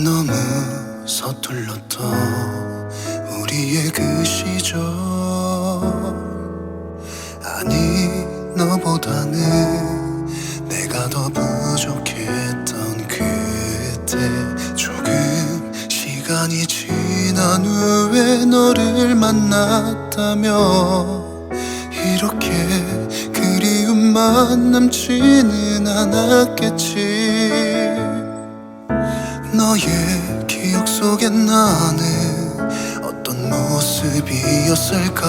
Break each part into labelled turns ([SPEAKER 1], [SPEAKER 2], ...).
[SPEAKER 1] 너무 서툴렀던 우리의 그 시절, 아니 너보다는 내가 더 부족했던 그때, 조금 시간이 지난 후에 너를 만났다며 이렇게 그리움만 남지는 않았겠지. 너의 기억 속에 나는 어떤 모습이었을까.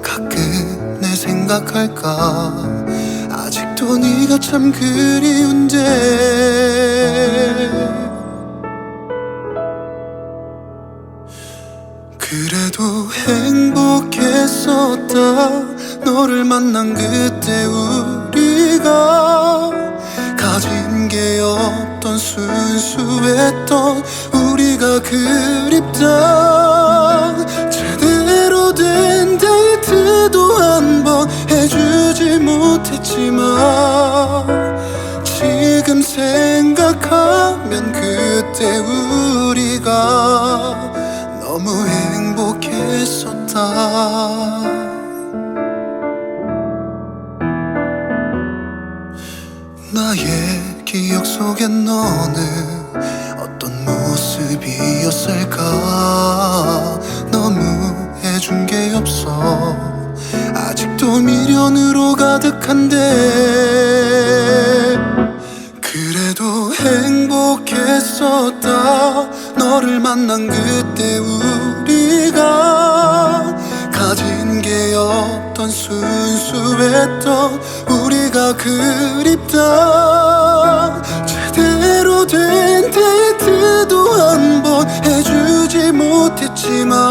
[SPEAKER 1] 가끔 내 생각할까. 아직도 네가 참 그리운데. 그래도 행복했었다. 너를 만난 그때 우리가 가진 게 없던 순수했던 우리가 그립다. 제대로 된 데이트도 한 번 해주지 못했지만 지금 생각하면 그때 우리가 너무 행복했었다. 나의 기억 속에 너는 어떤 모습이었을까. 너무 해준 게 없어. 아직도 미련으로 가득한데. 그래도 행복했었다. 너를 만난 그때 우리가 가진 게 없던 순수했던 우리가 그립다. 제대로 된 데이트도 한 번 해주지 못했지만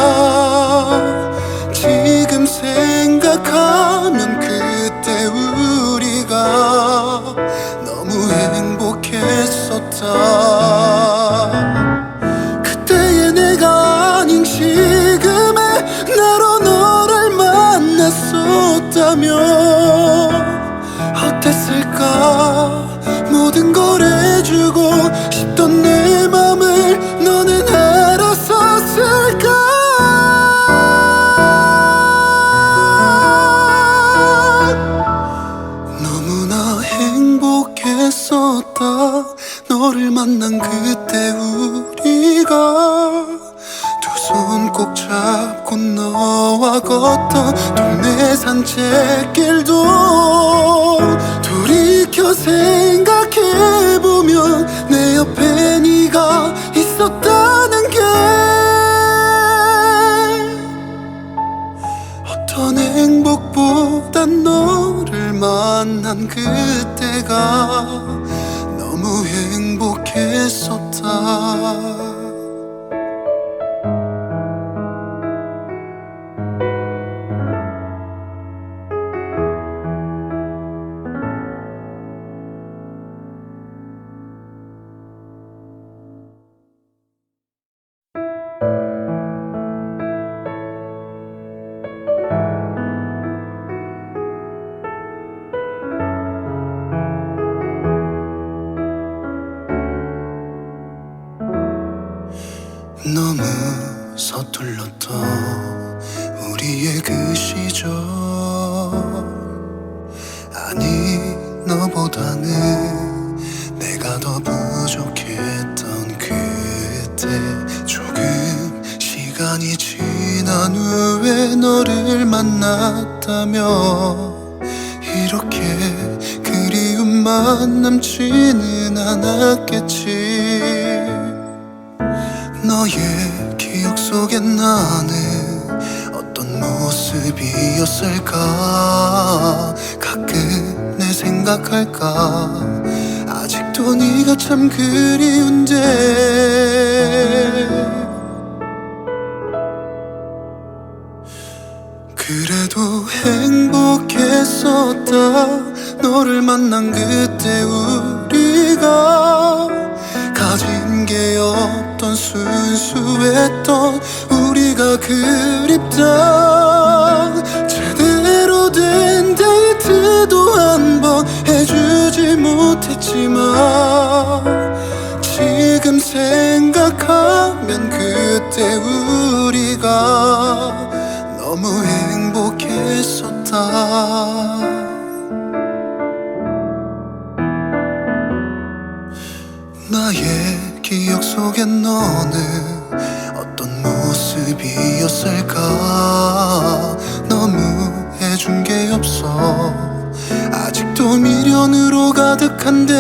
[SPEAKER 1] 지금 생각하면 그때 우리가 너무 행복했었다. 그때의 내가 아닌 지금의 나로 너를 만났었다면 어땠을까. 모든 걸 해주고 싶던 내 맘을 너는 알았었을까. 너무나 행복했었다. 너를 만난 그때 우리가 두 손 꼭 잡고 너와 걷던 동네 산책길도 돌이켜 생각해보면 내 옆에 네가 있었다는 게 어떤 행복보단 너를 만난 그때가 너무 행복했었다. 너무 서툴렀던 우리의 그 시절, 아니 너보다는 내가 더 부족했던 그때, 조금 시간이 지난 후에 너를 만났다며 이렇게 그리움만 남지는 않았겠지. 너의 기억 속에 나는 어떤 모습이었을까. 가끔 내 생각할까. 아직도 네가 참 그리운데. 그래도 행복했었다. 너를 만난 그때 우리가 가진 게 없던 순수했던 우리가 그립다. 제대로 된 데이트도 한 번 해주지 못했지만 지금 생각하면 그때 우리가 너무 행복했었다. 나의 기억 속엔 너는 어떤 모습이었을까. 너무 해준 게 없어. 아직도 미련으로 가득한데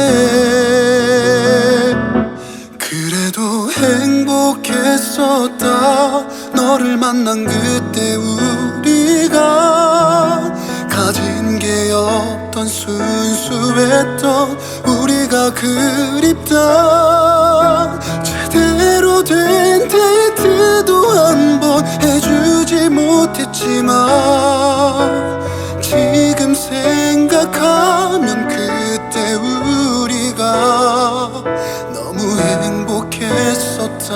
[SPEAKER 1] 그래도 행복했었다. 너를 만난 그때 우리가 가진 게 없던 순수했던 우리가 그립다. 제대로 된 데이트도 한 번 해주지 못했지만 지금 생각하면 그때 우리가 너무 행복했었다.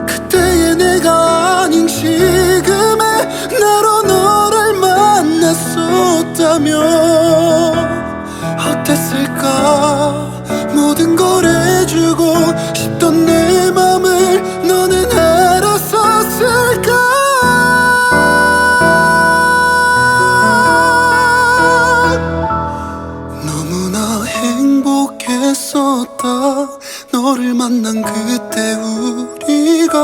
[SPEAKER 1] 그때의 내가 아닌 지금의 나로 너를 만났었다면 어땠을까. 모든 걸 해주고 싶던 내 맘을 너는 알았었을까. 너무나 행복했었다. 너를 만난 그때 우리가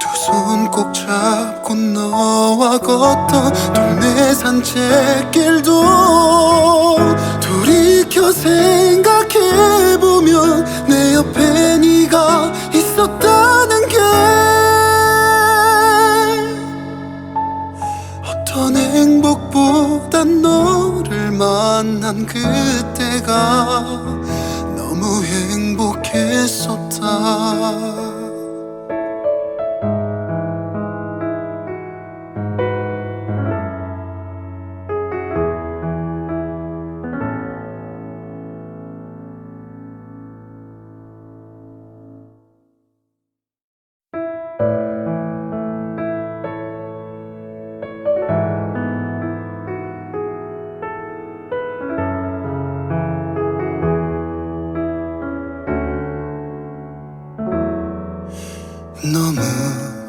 [SPEAKER 1] 두 손 꼭 잡고 너와 걷던 동네 산책길도 돌이켜 생각해보면 내 옆에 네가 있었다는 게 어떤 행복보단 너를 만난 그때가 너무 행복했었다. 너무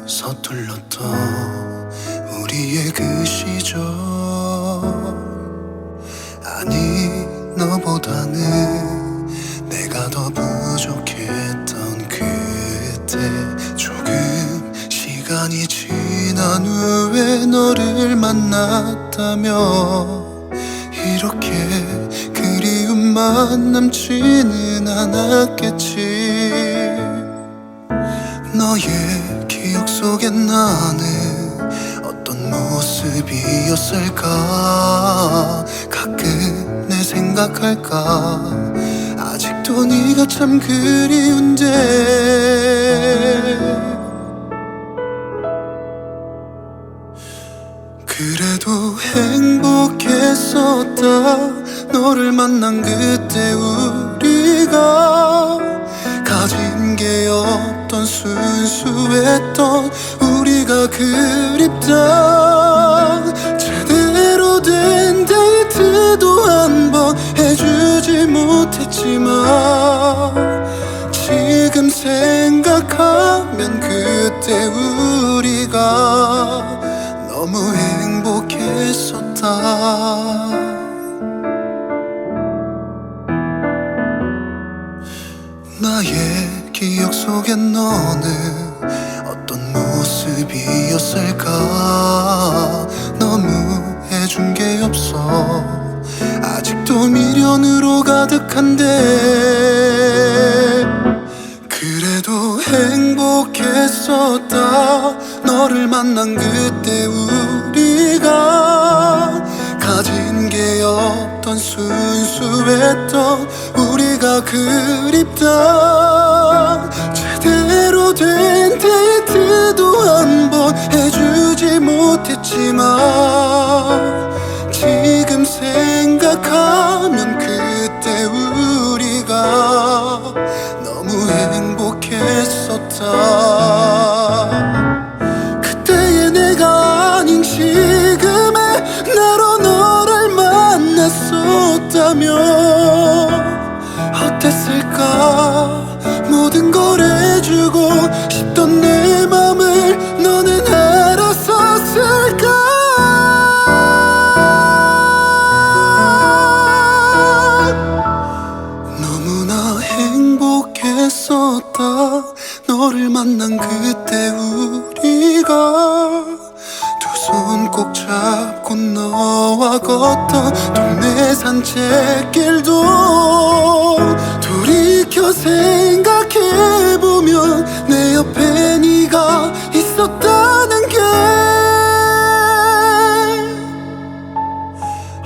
[SPEAKER 1] 서툴렀던 우리의 그 시절. 아니 너보다는 내가 더 부족했던 그때. 조금 시간이 지난 후에 너를 만났다면 이렇게 그리움만 남지는 않았겠지. 너의 기억 속엔 나는 어떤 모습이었을까. 가끔 내 생각할까. 아직도 네가 참 그리운데 그래도 행복했었다. 너를 만난 그때 우리가 가진 게 없던 순수했던 우리가 그립다. 제대로 된 데이트도 한 번 해주지 못했지만 지금 생각하면 그때 우리가 너무 행복했었다. 나의 기억 속엔 너는 어떤 모습이었을까. 너무 해준 게 없어. 아직도 미련으로 가득한데 그래도 행복했었다. 너를 만난 그때 우리가 가진 게 없던 순수했던 우리가 그립다. 제대로 된 데이트도 한 번 해주지 못했지만 지금 생각하면 그때 우리가 너무 행복했었다. 그때의 내가 아닌 지금의 나로 너를 만났었다면 어땠을까. 행복했었다. 너를 만난 그때 우리가 두 손 꼭 잡고 너와 걷던 동네 산책길도 돌이켜 생각해보면 내 옆에 네가 있었다는 게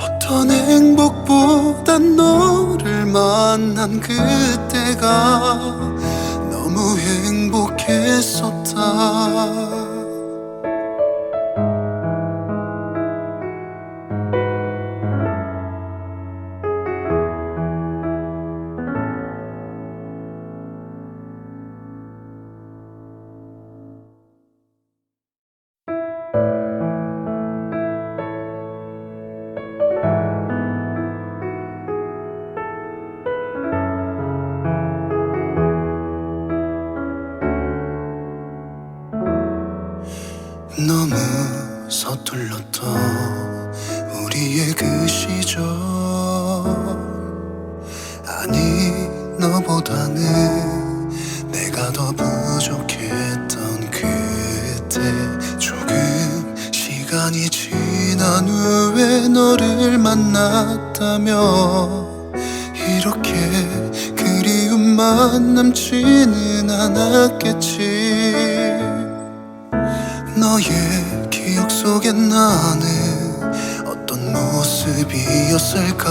[SPEAKER 1] 어떤 행복보단 너를 만난 그때가 너무 행복했었다. 너무 서툴렀던 우리의 그 시절, 아니 너보다는 내가 더 부족했던 그때. 조금 시간이 지난 후에 너를 만났다며 이렇게 그리움만 남지는 않았겠지. 너의 기억 속에 나는 어떤 모습이었을까.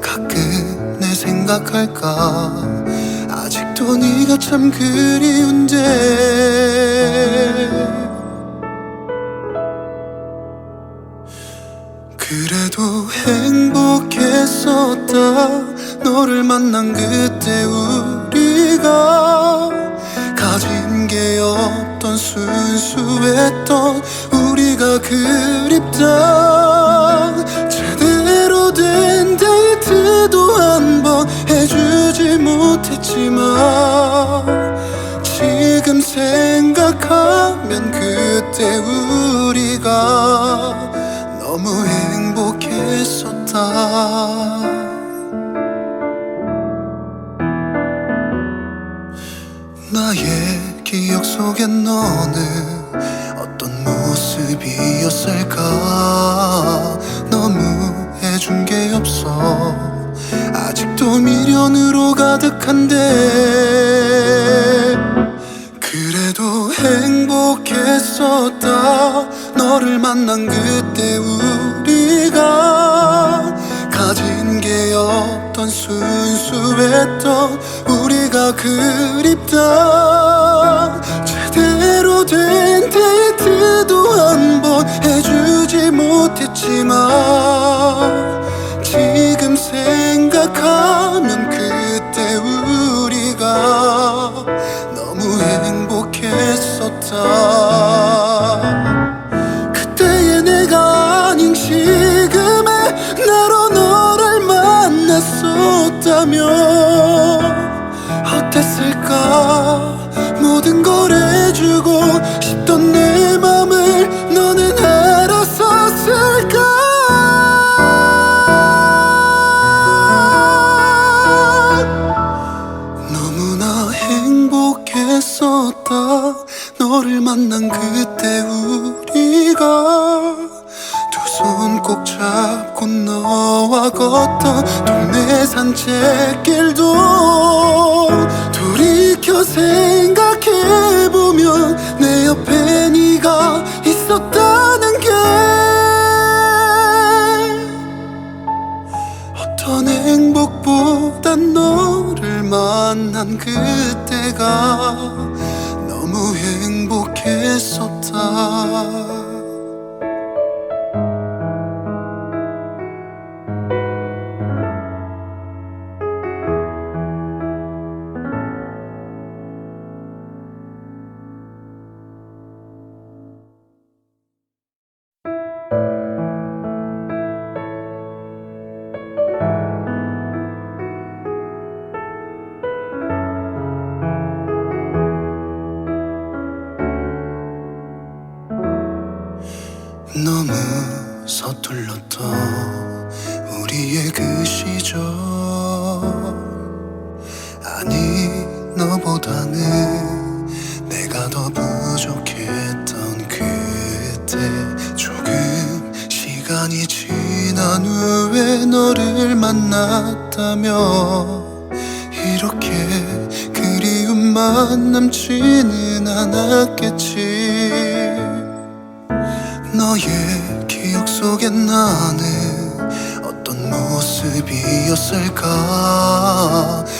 [SPEAKER 1] 가끔 내 생각할까. 아직도 네가 참 그리운데. 그래도 행복했었다. 너를 만난 그때 우리가 가진 게 없던 순수했던 우리가 그립다. 제대로 된 데이트도 한 번 해주지 못했지만 지금 생각하면 그때 우리가 너무 행복했었다. 나의 기억 속에 너는 어떤 모습이었을까. 너무 해준 게 없어. 아직도 미련으로 가득한데. 그래도 행복했었다. 너를 만난 그때 우리가 가진 게 없던 순수했던 우리가 그립다. 제대로 된 데이트도 한 번 해주지 못했지만 지금 생각하면 그때 우리가 너무 행복했었다. 그때의 내가 아닌 지금의 나로 너를 만났었다면 어땠을까. 모든 걸 해주고 싶던 내 맘을 너는 알았었을까. 너무나 행복했었다. 너를 만난 그때 우리가 두 손 꼭 잡고 너와 걷던 동네 산책길도 돌이켜 생각해보면 내 옆에 네가 있었다는 게 어떤 행복보단 너를 만난 그때가 너무 행복했었다. 너무 서툴렀던 우리의 그 시절, 만났다며 이렇게 그리움만 남지는 않았겠지. 너의 기억 속에 나는 어떤 모습이었을까.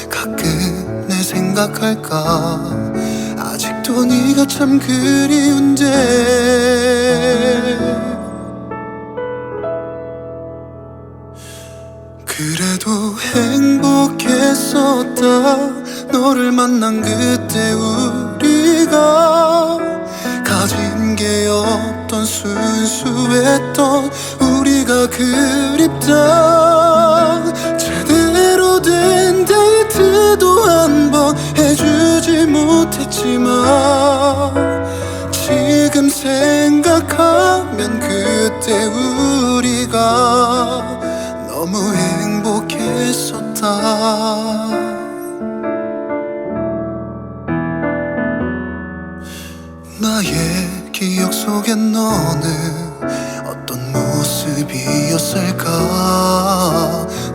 [SPEAKER 1] 가끔 내 생각할까. 아직도 네가 참 그리운데 그래도 행복했었다. 너를 만난 그때 우리가 가진 게 없던 순수했던 우리가 그립다. 제대로 된 데이트도 한 번 해주지 못했지만 지금 생각하면 그때 우리가 너무 행복했었다. 나의 기억 속에 너는 어떤 모습이었을까.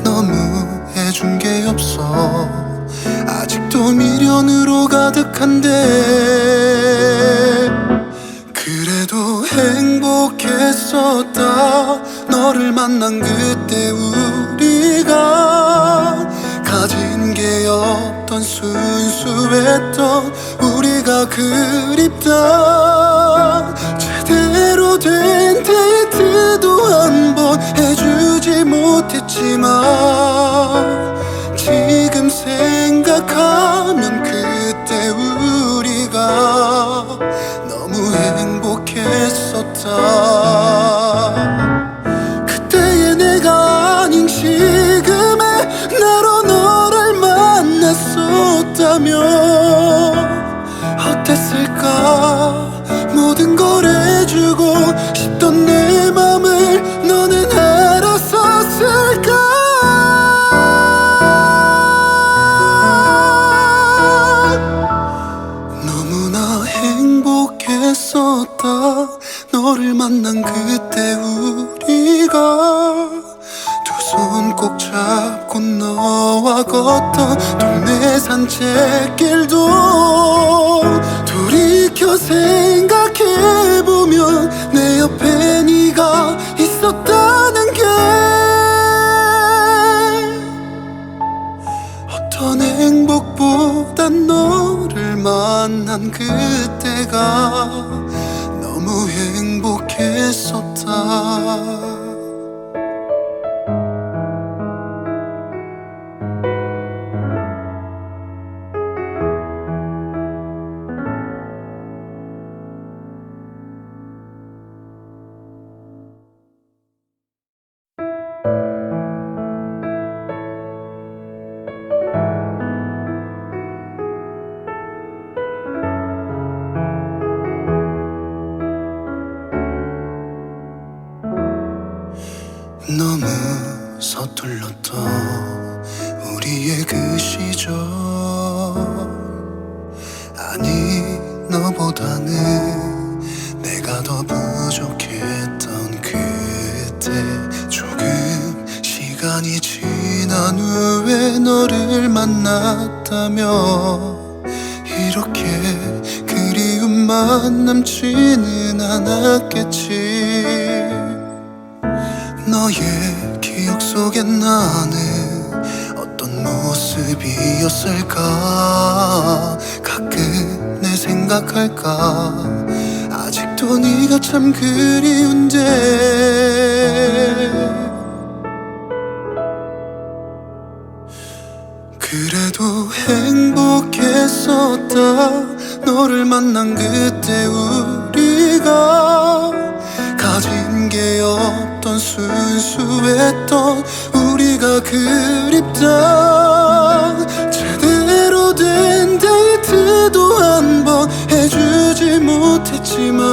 [SPEAKER 1] 너무 해준 게 없어. 아직도 미련으로 가득한데 그래도 행복했었다. 너를 만난 그때 우리가 가진 게 없던 순수했던 우리가 그립다. 제대로 된 데이트도 한 번 해주지 못했지만 지금 생각하면 그때 우리가 너무 행복했었다. 그때의 내가 아닌 지금의 나로 너를 만났었다면 어땠을까. 모든 걸 해주고 싶던 내 맘을 너는 알았었을까. 너무나 행복했었다. 너를 만난 그때 우리가 두 손 꼭 잡고 너와 걷던 동네 산책길도 돌이켜 생각해보면 내 옆에 네가 있었다는 게 어떤 행복보단 너를 만난 그때가 너무 행복했었다. 너무 서툴렀던 우리의 그 시절. 아니 너보다는 내가 더 부족했던 그때. 조금 시간이 지난 후에 너를 만났다며 이렇게 그리움만 남지는 않았겠지. 너의 기억 속에 나는 어떤 모습이었을까. 가끔 내 생각할까. 아직도 네가 참 그리운데 그래도 행복했었다. 너를 만난 그때 우리가 가진 게 없던 순수했던 우리가 그립다. 제대로 된 데이트도 한 번 해주지 못했지만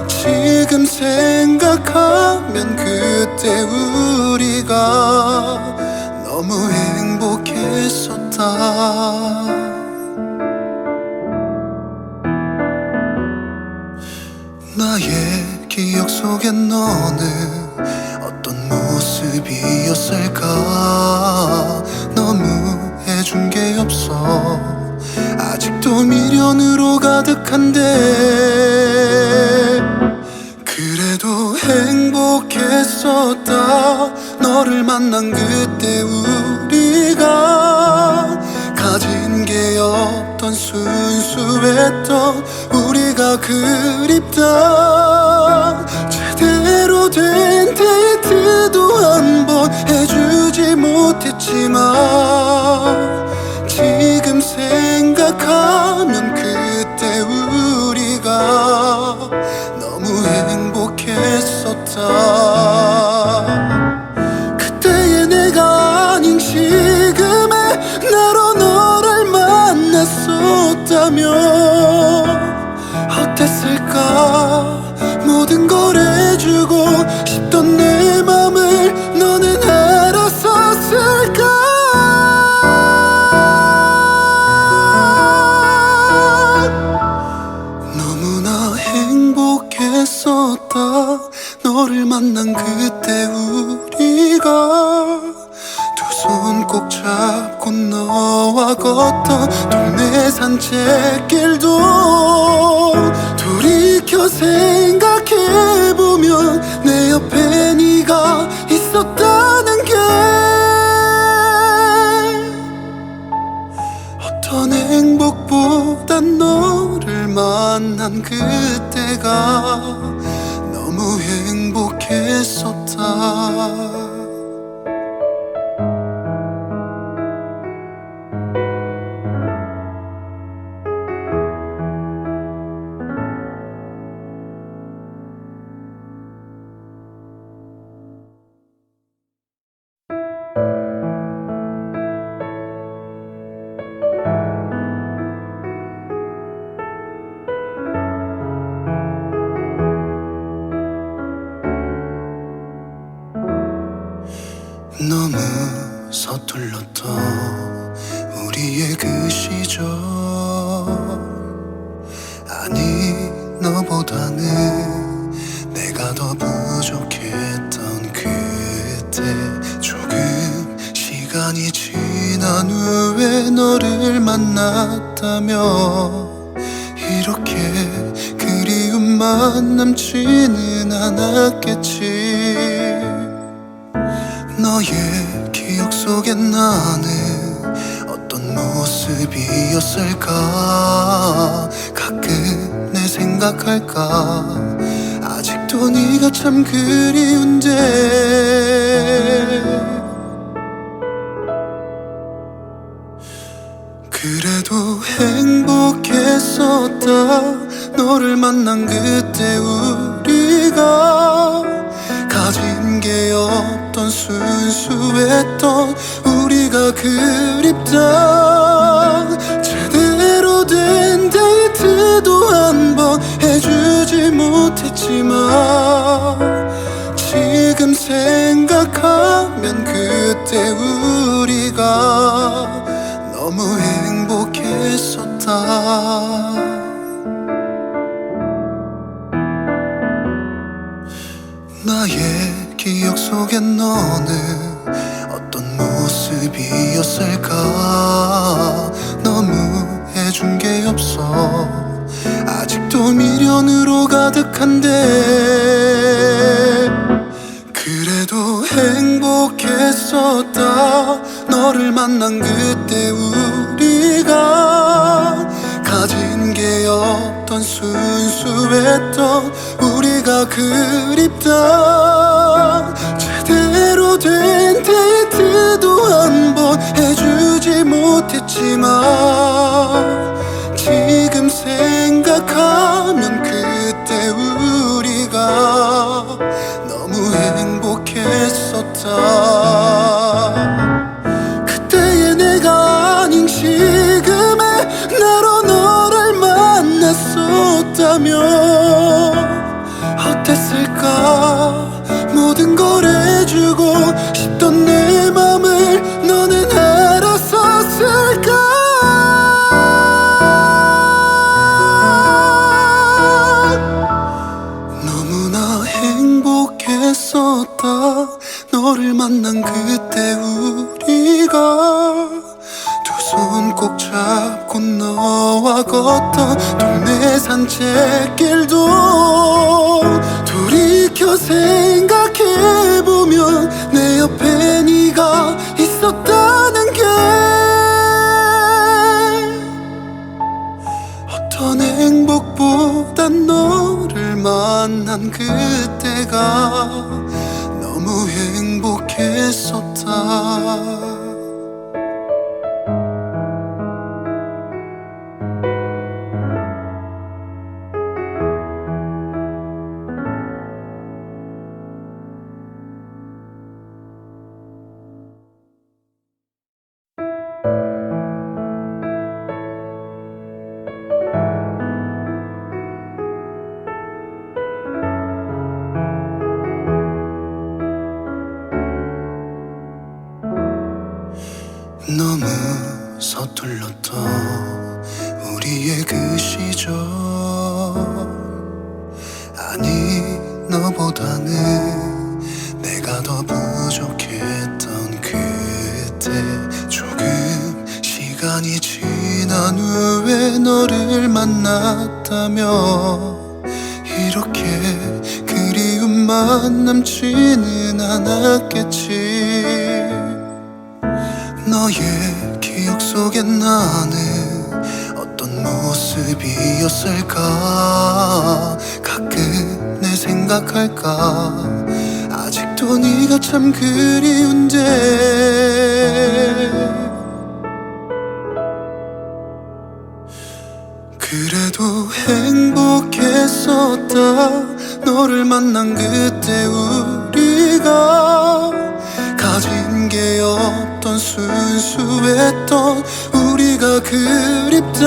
[SPEAKER 1] 지금 생각하면 그때 우리가 너무 행복했었다. 나의 기억 속에 너는 어떤 모습이었을까. 모습이었을까. 너무 해준 게 없어. 아직도 미련으로 가득한데 그래도 행복했었다. 너를 만난 그때 우리가 가진 게 없던 순수했던 우리가 그립다. 제대로 된 데이트도 한 번 해주지 못했지만 지금 생각하면 그때 우리가 너무 행복했었다. 그때의 내가 아닌 지금의 나로 너를 만났었다면 어땠을까. 모든 걸 해주고 싶던 내 맘을 너는 알았었을까. 너무나 행복했었다. 너를 만난 그때 우리가 두 손 꼭 잡고 너와 걷던 동네 산책길도 돌이켜 생각해보면 내 옆에 네가 있었다는 게 어떤 행복보단 너를 만난 그때가 너무 행복했었다. 너무 서툴렀던 우리의 그 시절. 아니 너보다는 내가 더 부족했던 그때. 조금 시간이 지난 후에 너를 만났다며 이렇게 그리움만 남지는 않았겠지. 너의 기억 속에 나는 어떤 모습이었을까. 가끔 내 생각할까. 아직도 네가 참 그리운데 그래도 행복했었다. 너를 만난 그때 우리가 가진 게 없던 순수했던 우리가 그립다. 제대로 된 데이트도 한 번 해주지 못했지만 지금 생각하면 그때 우리가 너무 행복했었다. 나의 기억 속엔 너는 어떤 모습이었을까. 너무 해준 게 없어. 아직도 미련으로 가득한데 그래도 행복했었다. 너를 만난 그때 우리가 가진 게 없던 순수했던 우리가 그립다. 제대로 된 데이트도 한 번 해주지 못했지만 지금 생각하면 그때 우리가 너무 행복했었다. 그때의 내가 아닌 지금의 나로 너를 만났었다면 어땠을까. 모든 걸 해주고 싶던 내 맘을 너는 알았었을까. 너무나 행복했었다. 너를 만난 그 산책길도 돌이켜 생각해보면 내 옆에 네가 있었다는 게 어떤 행복보단 너를 만난 그때가 너무 행복했었다. 너무 서툴렀던 우리의 그 시절, 아니 너보다는 내가 더 부족했던 그때. 조금 시간이 지난 후에 너를 만났다며 이렇게 그리움만 남지는 않았겠지. 너의 기억 속에 나는 어떤 모습이었을까. 가끔 내 생각할까. 아직도 네가 참 그리운데. 그래도 행복했었다. 너를 만난 그때 우리가 가진 게 없던 순수했던 우리가 그립다.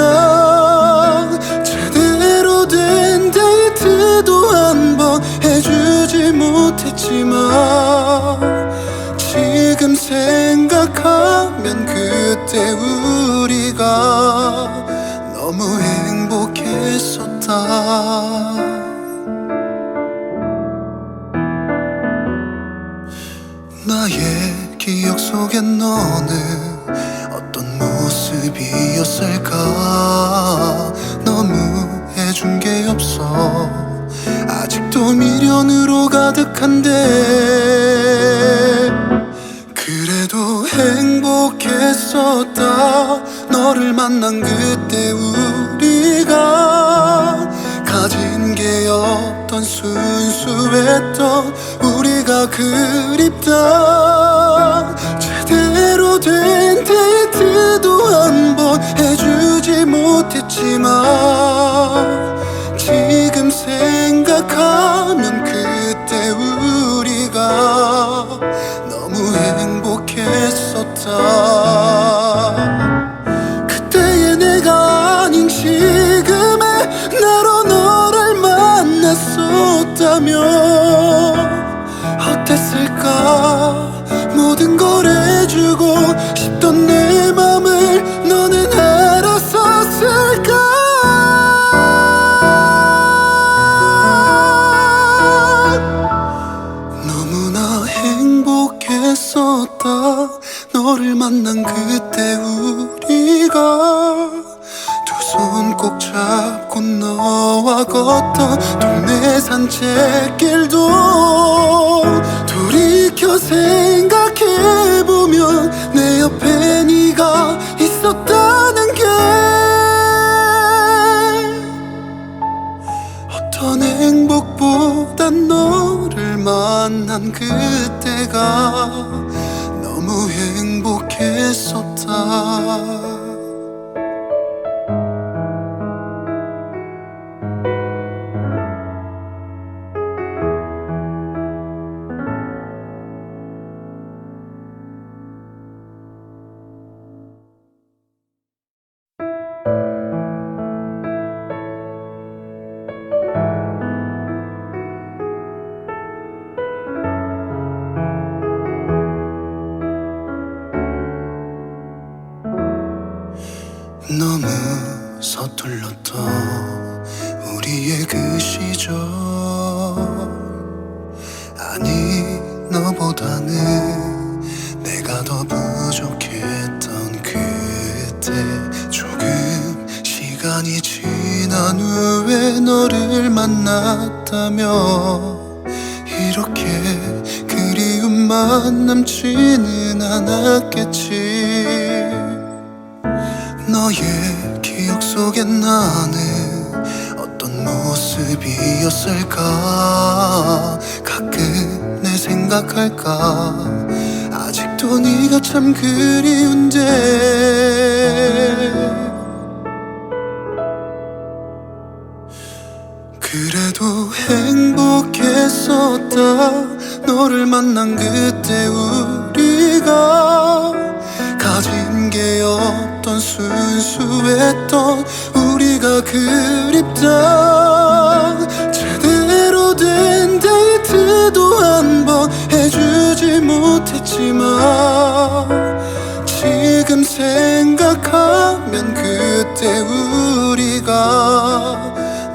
[SPEAKER 1] 제대로 된 데이트도 한 번 해주지 못했지만 지금 생각하면 그때 우리가 너무 행복했었다. 나의 기억 속에 너는 어떤 모습이었을까. 너무 해준 게 없어. 아직도 미련으로 가득한데. 그래도 행복했었다. 너를 만난 그때 우리가 가진 게 없던 순수했던 우리가 그립다. 제대로 된 데이트도 한 번 해주지 못했지만 지금 생각하면 그때 우리가 너무 행복했었다. 그때의 내가 아닌 지금의 나로 너를 만났었다면 어땠을까. 모든 걸 해주고 싶던 내 맘을 너는 알았었을까. 너무나 행복했었다. 너를 만난 그때 우리가 두 손 꼭 잡고 너와 걷던 동네 산책길도 돌이켜 생각해보면 내 옆에 네가 있었다는 게 어떤 행복보단 너를 만난 그때가 너무 행복했었다. 너무 서툴렀던 우리의 그 시절, 아니 너보다는 내가 더 부족했던 그때. 조금 시간이 지난 후에 만났다며 이렇게 그리움만 남지는 않았겠지. 너의 기억 속에 나는 어떤 모습이었을까. 가끔 내 생각할까. 아직도 네가 참 그리운데. 그래도 행복했었다. 너를 만난 그때 우리가 가진 게 없던 순수했던 우리가 그립다. 제대로 된 데이트도 한 번 해주지 못했지만 지금 생각하면 그때 우리가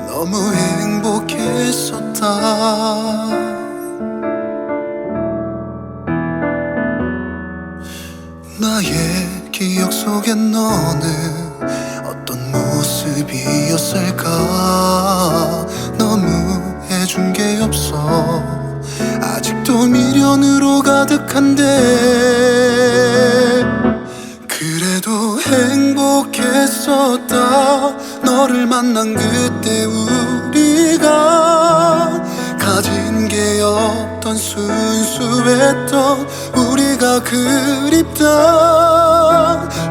[SPEAKER 1] 너무 행복했었다. 나의 기억 속에 너는 어떤 모습이었을까. 너무 해준 게 없어. 아직도 미련으로 가득한데. 그래도 행복했었다. 너를 만난 그때 우리가 가진 게 없던 순수했던 우리가 그립다.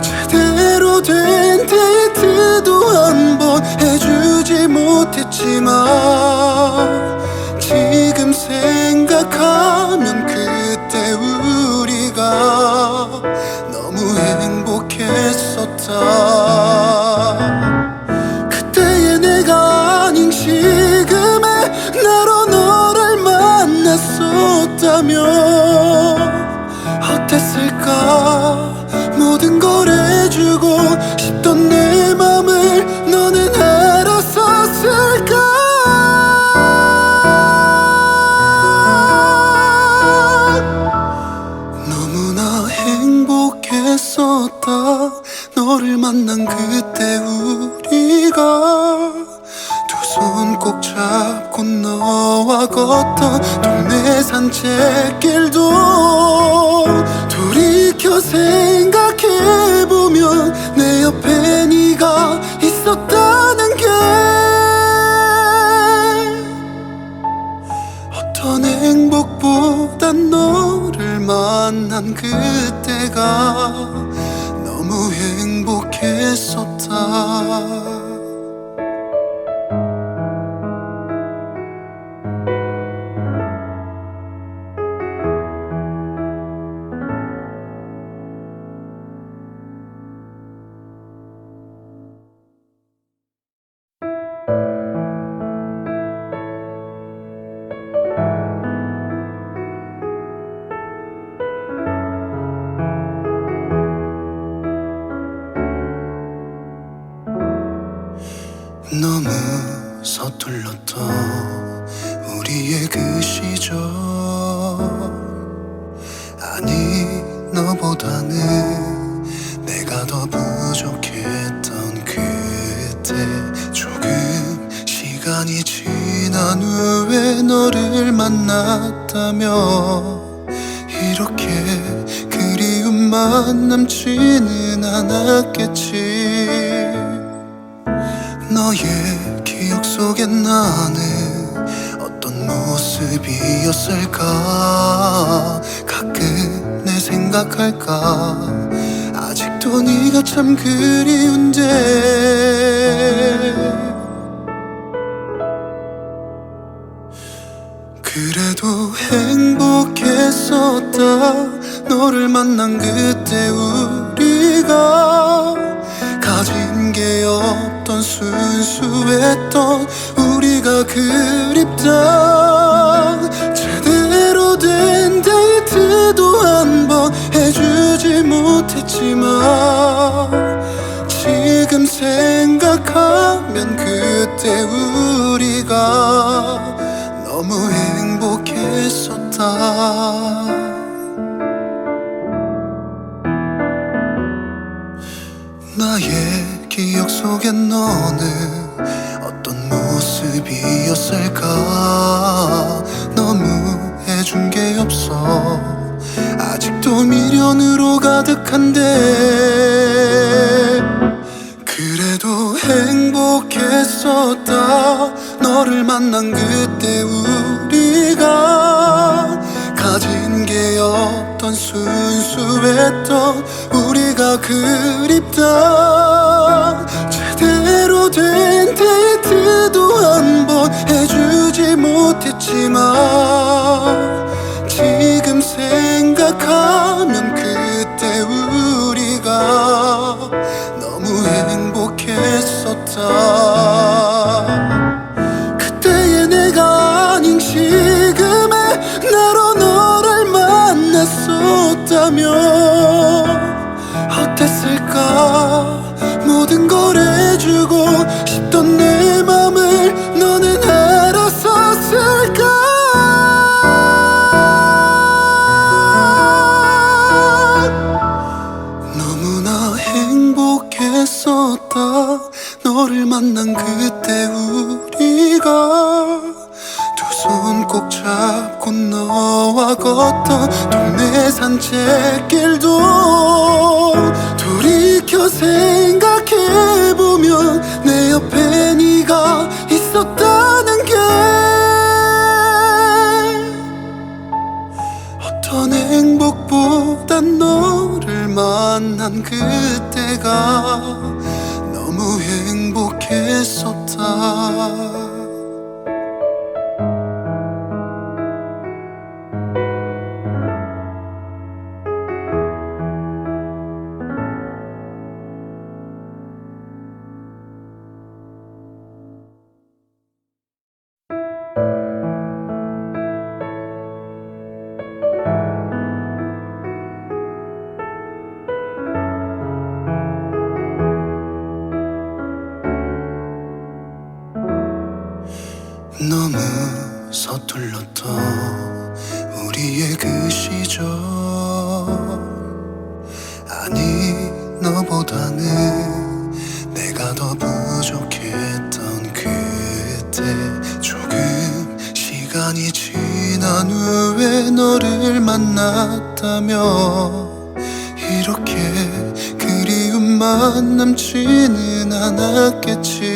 [SPEAKER 1] 제대로 된 데이트도 한 번 해주지 못했지만 지금 생각하면 그때 우리가 너무 행복했었다. 그때의 내가 아닌 지금의 나로 너를 만났었다면 어땠을까. 모든 걸 해주고 싶던 내 맘을 너는 알았었을까. 너무나 행복했었다. 너를 만난 그때 우리가 두 손 꼭 잡고 너와 걷던 동네 산책길도 돌이켜 생각해보면 내 옆에 네가 있었다는 게 어떤 행복보단 너를 만난 그때가 너무 행복했었다. 너무 서툴렀던 우리의 그 시절. 아니 너보다는 내가 더 부족했던 그때. 조금 시간이 지난 후에 너를 만났다며 이렇게 그리움만 남지는 않았겠지. 너의 기억 속에 나는 어떤 모습이었을까. 가끔 내 생각할까. 아직도 네가 참 그리운데. 그래도 행복했었다. 너를 만난 그때 우리가 가진 게 없던 순수했던 우리가 그립다. 제대로 된 데이트도 한 번 해주지 못했지만 지금 생각하면 그때 우리가 너무 행복했었다. 나의 기억 속에 너는 어떤 모습 모습이었을까. 너무 해준 게 없어. 아직도 미련으로 가득한데 그래도 행복했었다. 너를 만난 그때 우리가 가진 게 없던 순수했던 우리가 그립다. 제대로 된 데이트도 한 번 해주지 못했지만 지금 생각하면 그때 우리가 너무 행복했었다. 그때의 내가 아닌 지금의 나로 너를 만났었다면 어땠을까. 모든 걸 해주고 싶던 내 맘을 너는 알았었을까. 너무나 행복했었다. 너를 만난 그때 우리가 두 손 꼭 잡고 너와 걷던 동네 산책길도 돌이켜 생각해보면 내 옆에 네가 있었다는 게 어떤 행복보단 너를 만난 그때가 너무 행복했었다. 너무 서툴렀던 우리의 그 시절. 아니 너보다는 내가 더 부족했던 그때. 조금 시간이 지난 후에 너를 만났다면 이렇게 그리움만 남지는 않았겠지.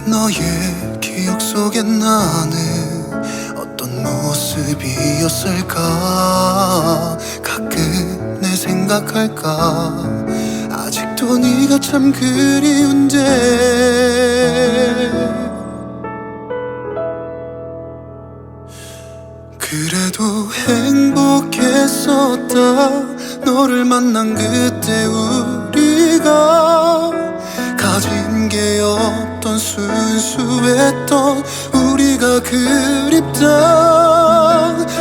[SPEAKER 1] 너의 기억 속에 나는 어떤 모습이었을까. 가끔 내 생각할까. 아직도 네가 참 그리운데 그래도 행복했었다. 너를 만난 그때 우리가 가진 게 없던 순수했던 우리가 그립다.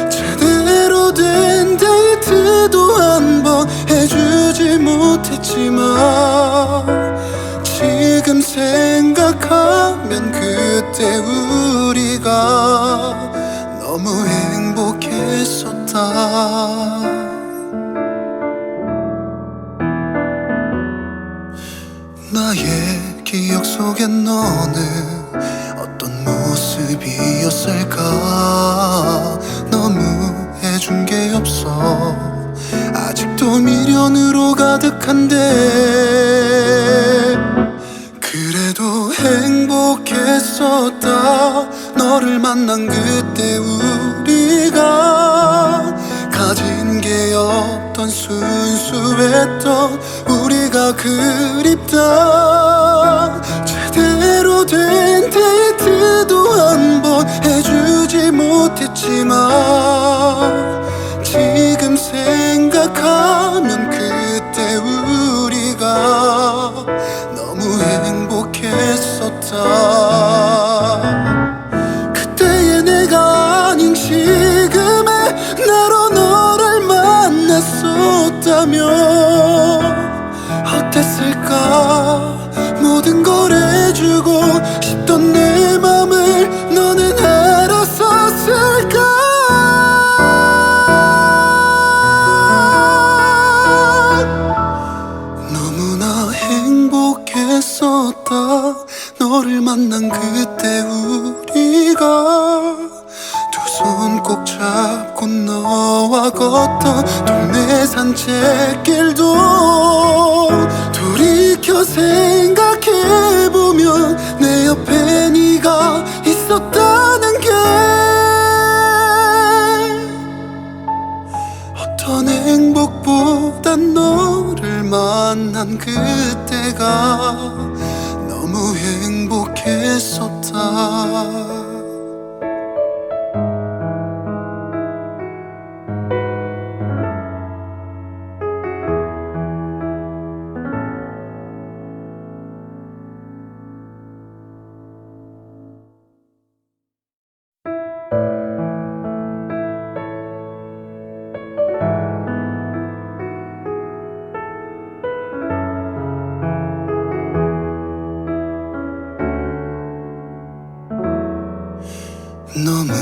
[SPEAKER 1] 제대로 된 데이트도 한 번 해주지 못했지만 지금 생각하면 그때 우리가 너무 행복했었다. 나의 기억 속에 너는 어떤 모습이었을까. 너무 해준 게 없어. 아직도 미련으로 가득한데 그래도 행복했었다. 너를 만난 그때 우리가 가진 게 없던 순수했던 우리가 그립다. 제대로 된 데이트도 한 번 해주지 못했지만 지금 생각하면 그때 우리가 너무 행복했었다. 그때의 내가 아닌 지금의 나로 너를 만났었다면 어땠을까. 모든 걸 해주고 싶던 내 맘을 너는 알았었을까. 너무나 행복했었다. 너를 만난 그때 우리가 두 손 꼭 잡고 너와 걷던 동네 산책길도 돌이켜 생각해보면 내 옆에 네가 있었다는 게 어떤 행복보단 너를 만난 그때가 너무 행복했었다. 너무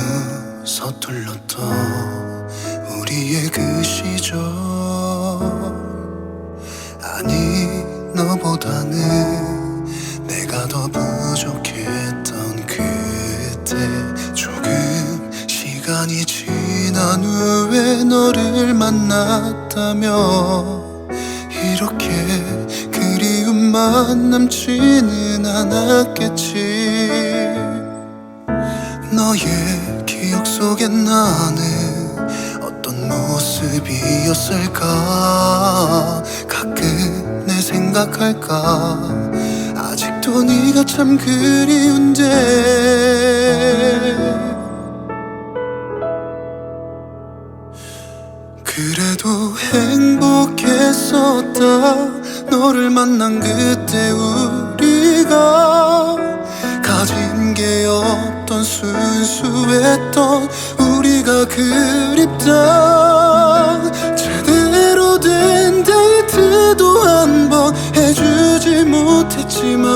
[SPEAKER 1] 서툴렀던 우리의 그 시절, 아니 너보다는 내가 더 부족했던 그때, 조금 시간이 지난 후에 너를 만났다며 이렇게 그리움만 남지는 않았겠지. 너의 기억 속에 나는 어떤 모습이었을까. 가끔 내 생각할까. 아직도 네가 참 그리운데 그래도 행복했었다. 너를 만난 그때 우리가 가진 게 없던 순수했던 우리가 그립다. 제대로 된 데이트도 한 번 해주지 못했지만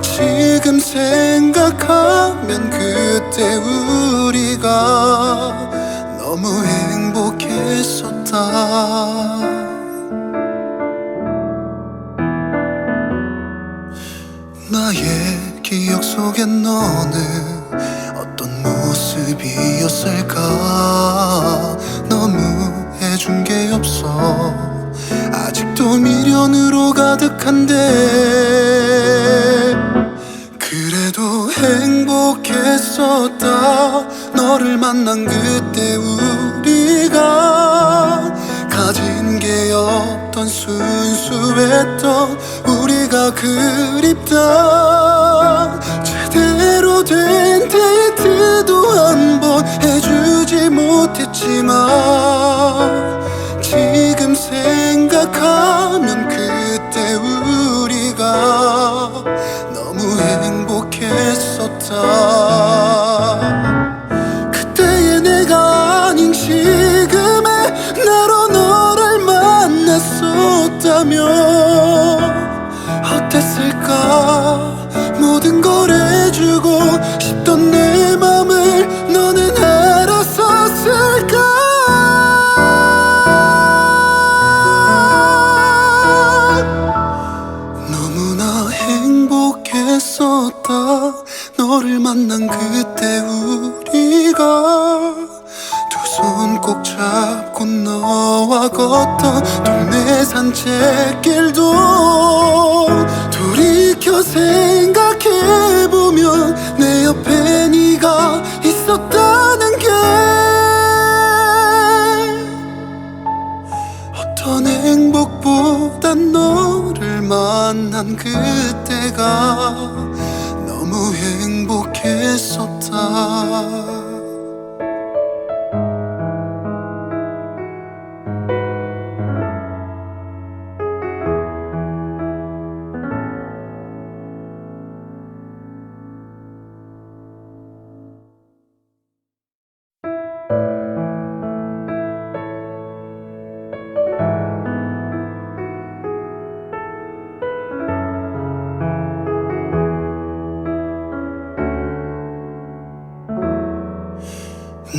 [SPEAKER 1] 지금 생각하면 그때 우리가 너무 행복했었다. 나의 기억 속에 너는 어떤 모습이었을까. 너무 해준 게 없어. 아직도 미련으로 가득한데 그래도 행복했었다. 너를 만난 그때 우리가 가진 게 없던 순수했던 우리가 그립다. 제대로 된 데이트도 한 번 해주지 못했지만 지금 생각하면 그때 우리가 너무 행복했었다. 그때의 내가 아닌 지금의 나로 너를 만났었다면 어땠을까. 모든 걸 해주고 싶던 내 맘을 너는 알았었을까. 너무나 행복했었다. 너를 만난 그때 우리가 두 손 꼭 잡고 너와 걷던 동네 산책길도 돌이켜 생각해보면 내 옆에 네가 있었다는 게 어떤 행복보단 너를 만난 그때가 너무 행복했었다.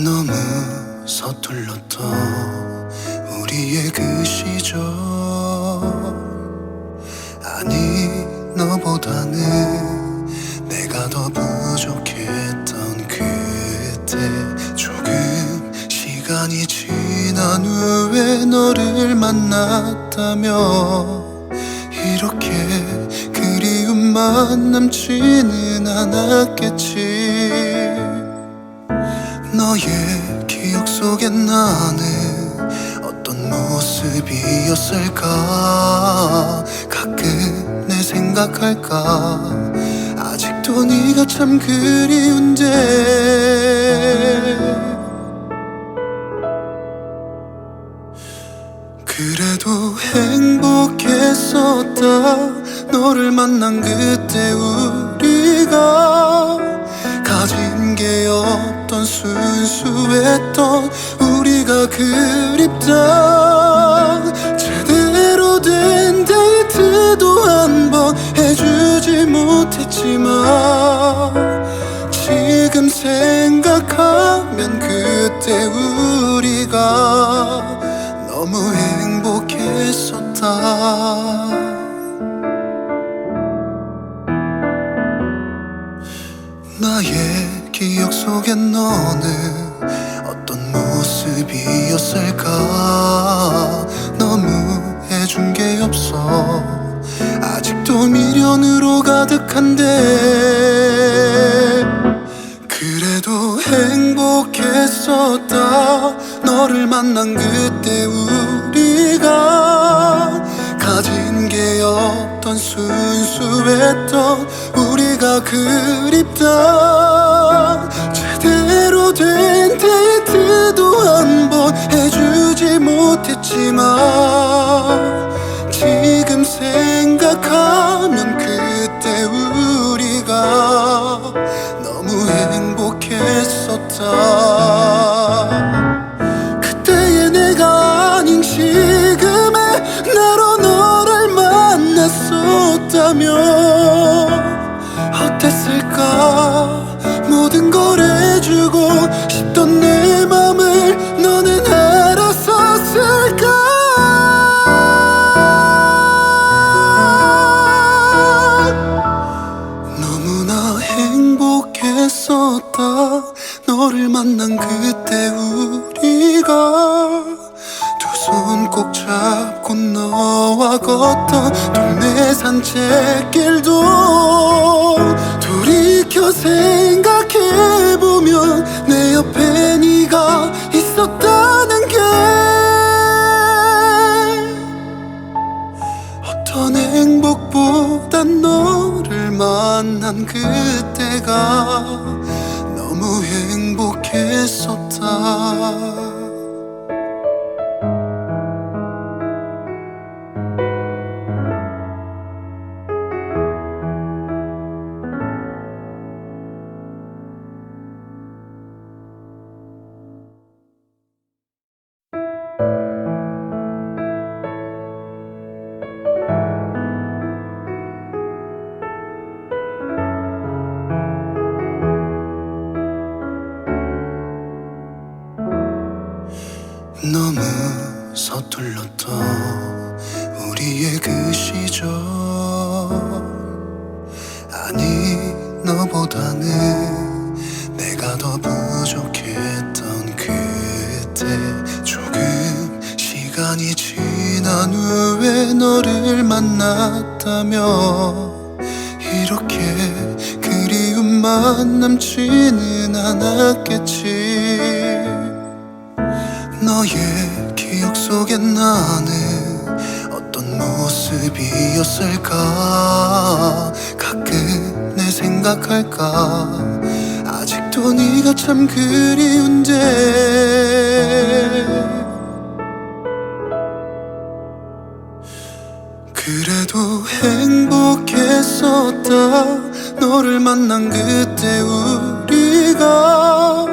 [SPEAKER 1] 너무 서툴렀던 우리의 그 시절, 아니 너보다는 너를 만났다며 이렇게 그리움만 남지는 않았겠지. 너의 기억 속에 나는 어떤 모습이었을까. 가끔 내 생각할까. 아직도 네가 참 그리운데. 그래도 행복했었다. 너를 만난 그때 우리가 가진 게 없던 순수했던 우리가 그립다. 제대로 된 데이트도 한 번 해주지 못했지만 지금 생각하면 그때 우리가 너무 행복했었다. 나의 기억 속에 너는 어떤 모습이었을까. 너무 해준 게 없어. 아직도 미련으로 가득한데. 그래도 행복했었다. 너를 만난 그때 우리가 가진 게 없던 순수했던 우리가 그립다. 제대로 된 데이트도 한 번 해주지 못했지만 지금 생각하면 그때 우리가 너무 행복했었다. 그때의 내가 아닌 지금의 나로 너를 만났었다면 어땠을까. 모든 걸 해주고 싶던 내 맘을 너는 알았었을까. 너무나 행복했었다. 너를 만난 그때 우리가 두 손 꼭 잡고 너와 걷던 동네 산책길도 돌이켜 생각해보면 내 옆에 네가 있었다는 게 어떤 행복보단 너를 만난 그때가 너무 행복했었다. 너무 서툴렀던 우리의 그 시절. 아니 너보다는 내가 더 부족했던 그때. 조금 시간이 지난 후에 너를 만났다며 이렇게 그리움만 남지는 않았겠지. 너의 기억 속에 나는 어떤 모습이었을까. 가끔 내 생각할까. 아직도 네가 참 그리운데. 그래도 행복했었다. 너를 만난 그때 우리가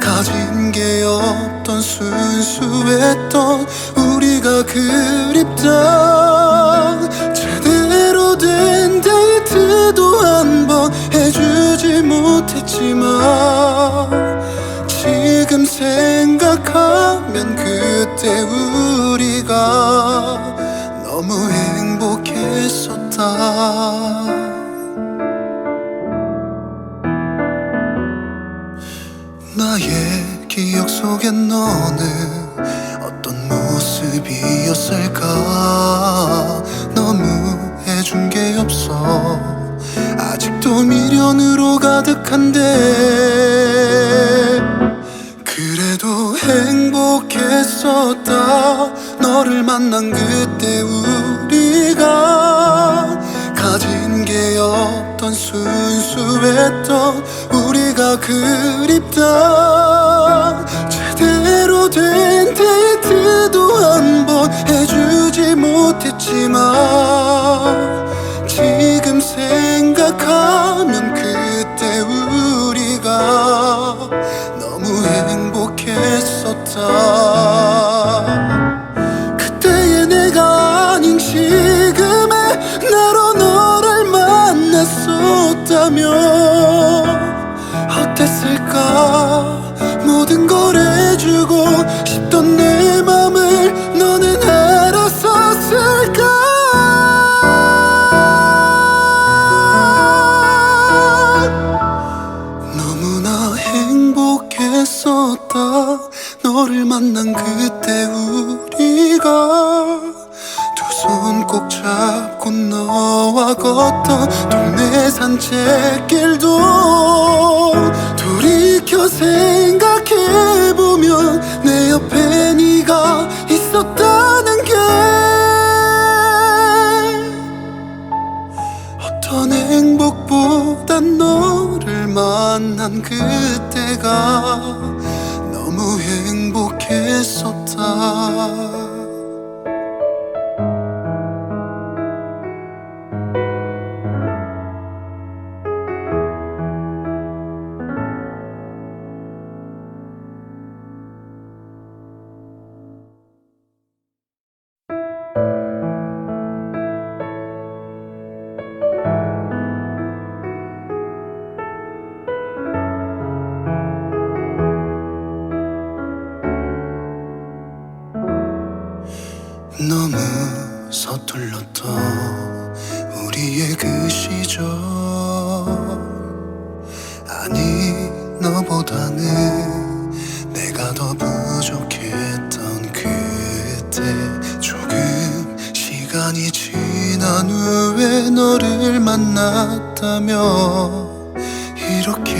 [SPEAKER 1] 가진 게 없던 순수했던 우리가 그립다. 제대로 된 데이트도 한 번 해주지 못했지만 지금 생각하면 그때 우리가 너무 행복했었다. 나의 기억 속에 너는 어떤 모습 모습이었을까. 너무 해준 게 없어. 아직도 미련으로 가득한데 그래도 행복했었다. 너를 만난 그때 우리가 가진 게 없던 순수했던 우리가 그립다. 제대로 된 데이트도 한 번 해주지 못했지만 지금 생각하면 그때 우리가 너무 행복했었다. 그때의 내가 아닌 지금의 나로 너를 만났었다면 어땠을까. 모든 걸 해주고 싶던 내 맘을 너는 알았었을까. 너무나 행복했었다. 너를 만난 그때 우리가 두 손 꼭 잡고 너와 걷던 동네 산책길도 돌이켜 생각해보면 내 옆에 네가 있었다는 게 어떤 행복보단 너를 만난 그때가 너무 행복했었다. 너무 서툴렀던 우리의 그 시절. 아니 너보다는 내가 더 부족했던 그때. 조금 시간이 지난 후에 너를 만났다면 이렇게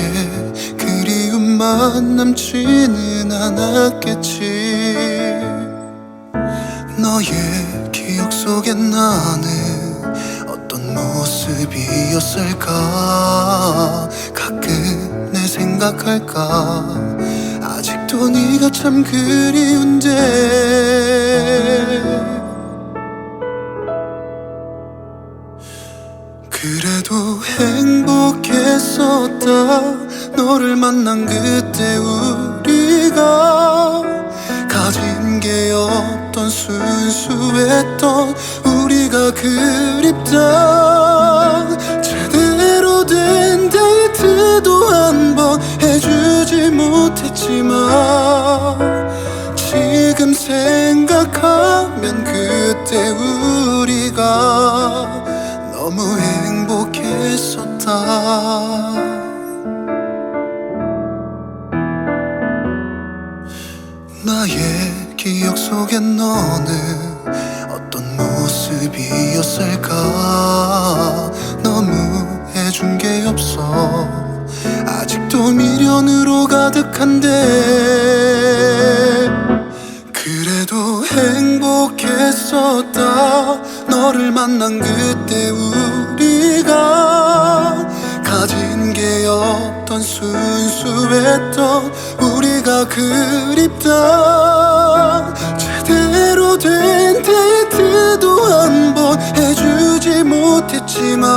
[SPEAKER 1] 그리움만 남지는 않았겠지. 너의 기억 속에 나는 어떤 모습이었을까. 가끔 내 생각할까. 아직도 네가 참 그리운데 그래도 행복했었다. 너를 만난 그때 우리가 가진 게 없던 순수했던 우리가 그립다. 제대로 된 데이트도 한 번 해주지 못했지만 지금 생각하면 그때 우리가 너무 행복했었다. 나의 기억 속에 너는 어떤 모습이었을까. 너무 해준 게 없어. 아직도 미련으로 가득한데 그래도 행복했었다. 너를 만난 그때 우리가 가진 게 없던 순수했던 우리가 그립다. 제대로 된 데이트도 한 번 해주지 못했지만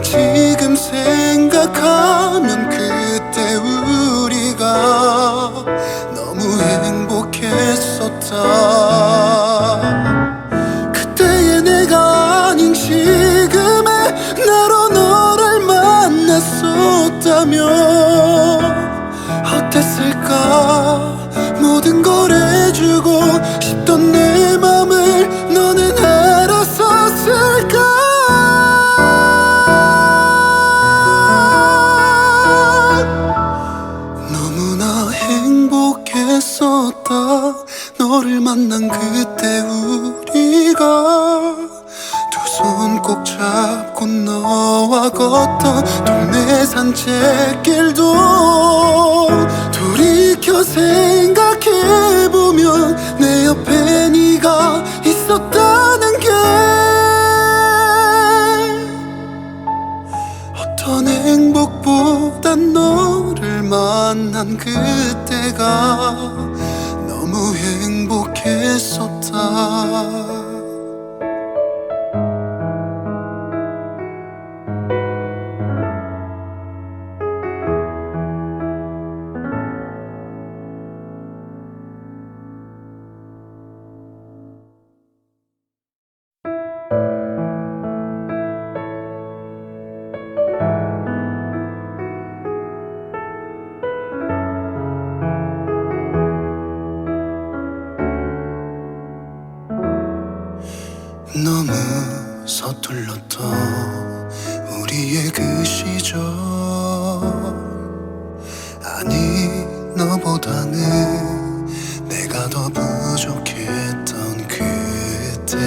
[SPEAKER 1] 지금 생각하면 그때 우리가 너무 행복했었다. 그때의 내가 아닌 지금의 나로 너를 만났었다면 어땠을까. 모든 걸 해주고 싶던 꼭 잡고 너와 걷던 동네 산책길도 돌이켜 생각해보면 내 옆에 네가 있었다는 게 어떤 행복보단 너를 만난 그때가 너무 행복했었다. 너무 서툴렀던 우리의 그 시절, 아니 너보다는 내가 더 부족했던 그때.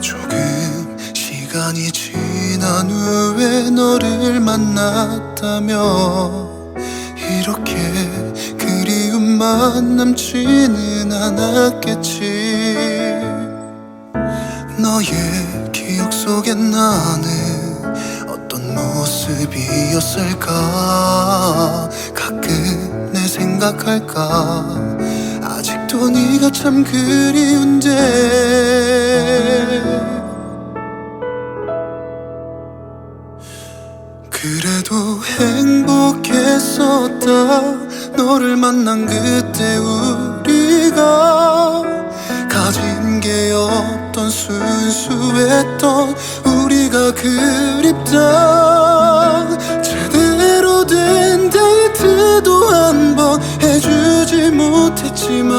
[SPEAKER 1] 조금 시간이 지난 후에 너를 만났다며 이렇게 그리움만 남지는 않았겠지. 너의 기억 속에 나는 어떤 모습이었을까. 가끔 내 생각할까. 아직도 네가 참 그리운데. 그래도 행복했었다. 너를 만난 그때 우리가 가진 게 없던 순수했던 우리가 그립다. 제대로 된 데이트도 한 번 해주지 못했지만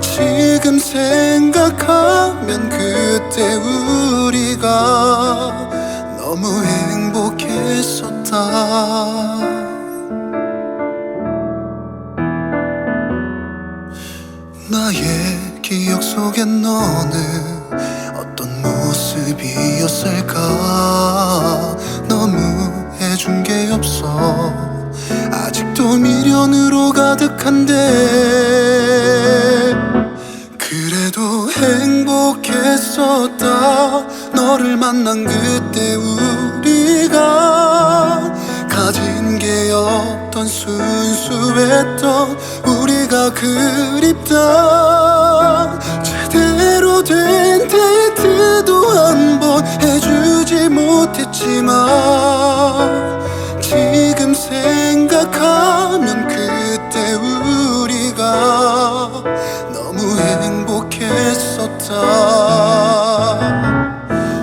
[SPEAKER 1] 지금 생각하면 그때 우리가 너무 행복했었다. 나의 기억 속에 너는 어떤 모습이었을까. 너무 해준 게 없어. 아직도 미련으로 가득한데. 그래도 행복했었다. 너를 만난 그때 우리가 가진 게 없던 순수했던 우리가 그립다. 제대로 된 데이트도 한 번 해주지 못했지만 지금 생각하면 그때 우리가 너무 행복했었다.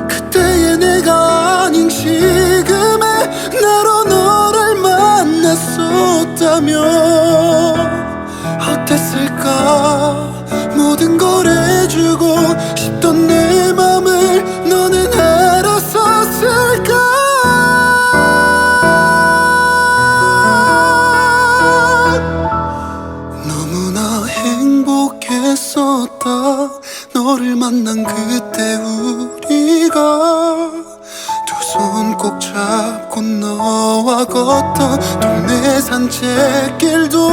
[SPEAKER 1] 그때의 내가 아닌 지금의 나로 너를 만났었다면 어땠을까. 모든 걸 해주고 싶던 내 맘을 너는 알았었을까. 너무나 행복했었다. 너를 만난 그때 우리가 두 손 꼭 잡고 너와 걷던 동네 산책길도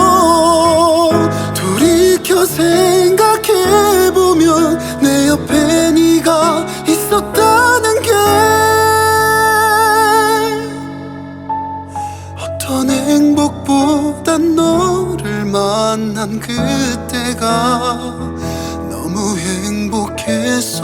[SPEAKER 1] 돌이켜 생각해보면 내 옆에 네가 있었다는 게 어떤 행복보단 너를 만난 그때가 너무 행복했어.